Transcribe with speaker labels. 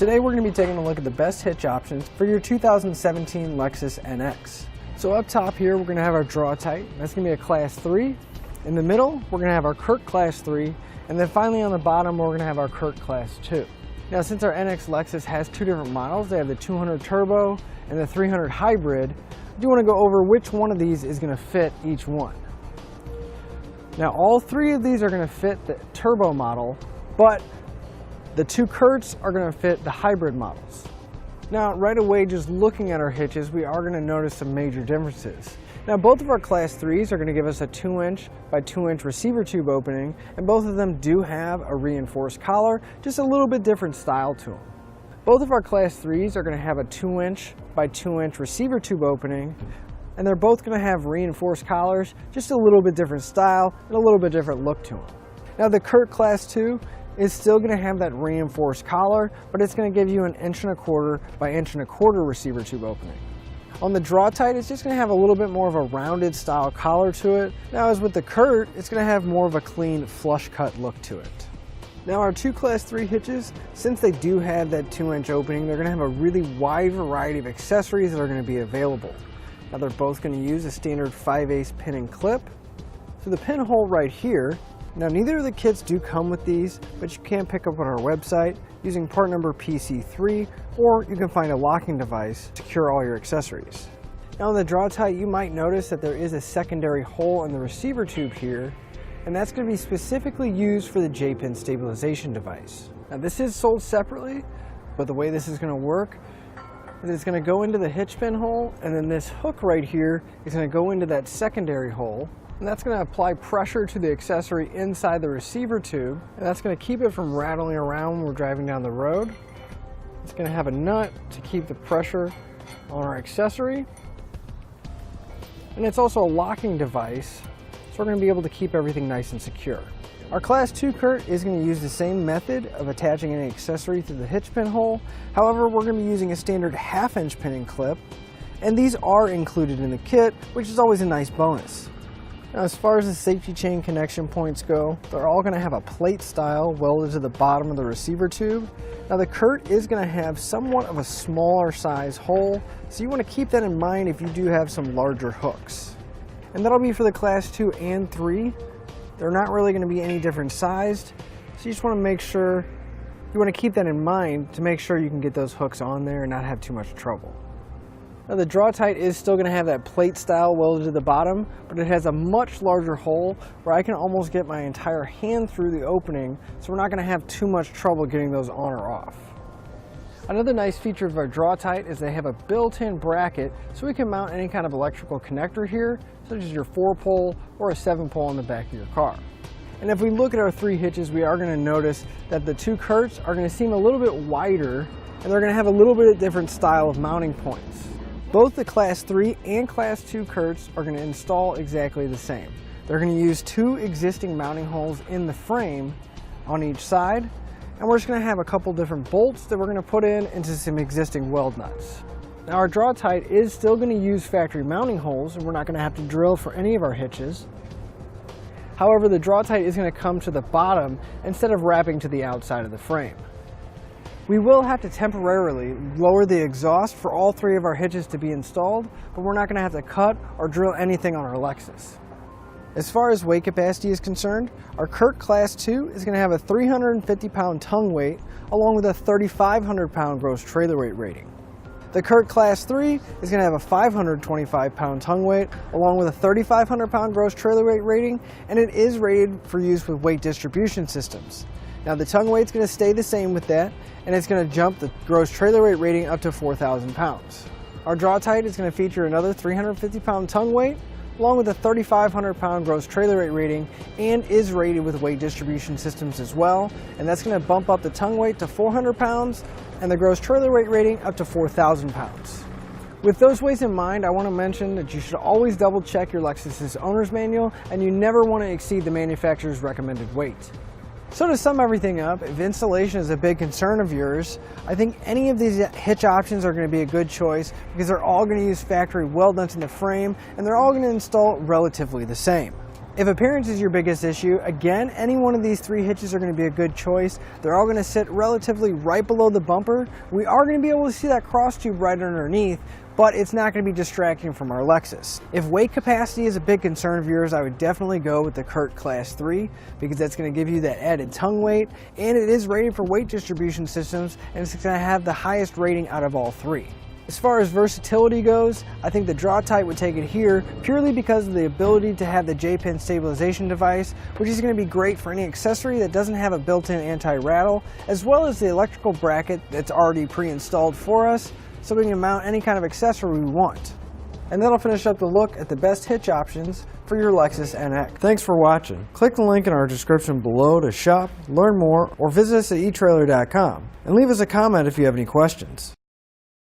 Speaker 1: Today we're going to be taking a look at the best hitch options for your 2017 Lexus NX. So up top here we're going to have our Draw-Tite, that's going to be a Class 3. In the middle we're going to have our CURT Class 3, and then finally on the bottom we're going to have our CURT Class 2. Now since our NX Lexus has two different models, they have the 200 Turbo and the 300 Hybrid, I do want to go over which one of these is going to fit each one. Now all three of these are going to fit the Turbo model, but the two CURTs are going to fit the hybrid models. Now right away, just looking at our hitches, we are going to notice some major differences. Now both of our Class 3s are going to give us a 2-inch by 2-inch receiver tube opening, and both of them do have a reinforced collar, just a little bit different style to them. Both of our Class 3s are going to have a 2-inch by 2-inch receiver tube opening, and they're both going to have reinforced collars, just a little bit different style and a little bit different look to them. Now the CURT Class 2 is still going to have that reinforced collar, but it's going to give you an 1.25 by 1.25 receiver tube opening. On the Draw-Tite, it's just going to have a little bit more of a rounded style collar to it. Now as with the CURT, it's going to have more of a clean flush cut look to it. Now our two Class 3 hitches, since they do have that 2-inch opening, they're going to have a really wide variety of accessories that are going to be available. Now they're both going to use a standard 5/8 pin and clip. So the pinhole right here, now neither of the kits do come with these, but you can pick up on our website using part number PC3, or you can find a locking device to secure all your accessories. Now on the Draw-Tite, you might notice that there is a secondary hole in the receiver tube here, and that's going to be specifically used for the J-pin stabilization device. Now this is sold separately, but the way this is going to work is it's going to go into the hitch pin hole, and then this hook right here is going to go into that secondary hole, and that's going to apply pressure to the accessory inside the receiver tube, and that's going to keep it from rattling around when we're driving down the road. It's going to have a nut to keep the pressure on our accessory, and it's also a locking device, so we're going to be able to keep everything nice and secure. Our Class 2 CURT is going to use the same method of attaching any accessory to the hitch pin hole. However, we're going to be using a standard 1/2-inch pin and clip, and these are included in the kit, which is always a nice bonus. Now as far as the safety chain connection points go, they're all going to have a plate style welded to the bottom of the receiver tube. Now the CURT is going to have somewhat of a smaller size hole, so you want to keep that in mind if you do have some larger hooks. And that'll be for the Class 2 and 3. They're not really going to be any different sized, so you just want to make sure, you want to keep that in mind to make sure you can get those hooks on there and not have too much trouble. Now the Draw-Tite is still going to have that plate style welded to the bottom, but it has a much larger hole where I can almost get my entire hand through the opening, so we're not going to have too much trouble getting those on or off. Another nice feature of our Draw-Tite is they have a built-in bracket, so we can mount any kind of electrical connector here, such as your 4-pole or a 7-pole on the back of your car. And if we look at our three hitches, we are going to notice that the two CURTs are going to seem a little bit wider, and they're going to have a little bit different style of mounting points. Both the Class 3 and Class 2 CURTs are going to install exactly the same. They're going to use two existing mounting holes in the frame on each side, and we're just going to have a couple different bolts that we're going to put into some existing weld nuts. Now our Draw-Tite is still going to use factory mounting holes, and we're not going to have to drill for any of our hitches. However, the Draw-Tite is going to come to the bottom instead of wrapping to the outside of the frame. We will have to temporarily lower the exhaust for all three of our hitches to be installed, but we're not going to have to cut or drill anything on our Lexus. As far as weight capacity is concerned, our CURT Class 2 is going to have a 350-pound tongue weight along with a 3,500-pound gross trailer weight rating. The CURT Class 3 is going to have a 525-pound tongue weight along with a 3,500-pound gross trailer weight rating, and it is rated for use with weight distribution systems. Now the tongue weight's going to stay the same with that, and it's going to jump the gross trailer weight rating up to 4,000 pounds. Our Draw-Tite is going to feature another 350-pound tongue weight along with a 3,500-pound gross trailer weight rating, and is rated with weight distribution systems as well, and that's going to bump up the tongue weight to 400 pounds and the gross trailer weight rating up to 4,000 pounds. With those weights in mind, I want to mention that you should always double check your Lexus's owner's manual, and you never want to exceed the manufacturer's recommended weight. So to sum everything up, if installation is a big concern of yours, I think any of these hitch options are going to be a good choice because they're all going to use factory weld nuts in the frame, and they're all going to install relatively the same. If appearance is your biggest issue, again, any one of these 3 hitches are going to be a good choice. They're all going to sit relatively right below the bumper. We are going to be able to see that cross tube right underneath, but it's not going to be distracting from our Lexus. If weight capacity is a big concern of yours, I would definitely go with the CURT Class 3 because that's going to give you that added tongue weight, and it is rated for weight distribution systems, and it's going to have the highest rating out of all 3. As far as versatility goes, I think the Draw-Tite would take it here purely because of the ability to have the J-pin stabilization device, which is going to be great for any accessory that doesn't have a built-in anti-rattle, as well as the electrical bracket that's already pre-installed for us, so we can mount any kind of accessory we want. And that'll finish up the look at the best hitch options for your Lexus NX. Thanks for watching. Click the link in our description below to shop, learn more, or visit us at etrailer.com, and leave us a comment if you have any questions.